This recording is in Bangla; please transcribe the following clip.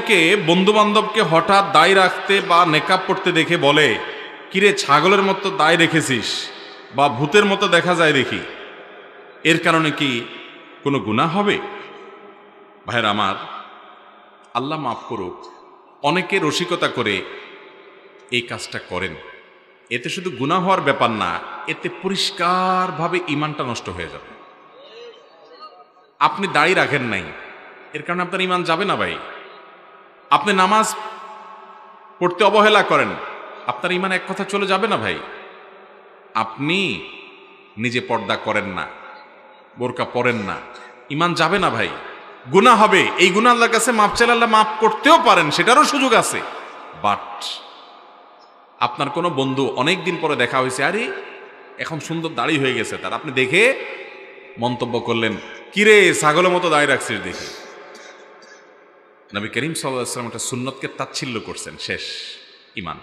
অনেকে বন্ধু বান্ধবকে হঠাৎ দায় রাখতে বা নেকাব পড়তে দেখে বলে, কিরে ছাগলের মতো দায় রেখেছিস বা ভূতের মতো দেখা যায় দেখি, এর কারণে কি কোনো গুনাহ হবে? ভাইয়ের আমার, আল্লাহ মাফ করুক, অনেকে রসিকতা করে এই কাজটা করেন। এতে শুধু গুনাহ হওয়ার ব্যাপার না, এতে পরিষ্কারভাবে ঈমানটা নষ্ট হয়ে যাবে। আপনি দাড়ি রাখেন নাই, এর কারণে আপনার ঈমান যাবে না ভাই। আপনি নামাজ পড়তে অবহেলা করেন, আপনার ঈমান এক কথা চলে যাবে না ভাই। আপনি নিজে পর্দা করেন না, বোরকা পরেন না, ঈমান যাবে না ভাই। গুনাহ হবে, এই গুনাহ আল্লাহর কাছে মাপ চাইলে আল্লাহ মাফ করতেও পারেন, সেটারও সুযোগ আছে। বাট আপনার কোনো বন্ধু অনেক দিন পরে দেখা হয়েছে, আরে এখন সুন্দর দাড়ি হয়ে গেছে তার, আপনি দেখে মন্তব্য করলেন, কিরে ছাগলের মতো দাড়ি রাখছিস দেখি। নবী করিম সাল্লাল্লাহু আলাইহি ওয়াসাল্লাম একটা সুন্নতকে তাচ্ছিল্য করছেন, শেষ ঈমান।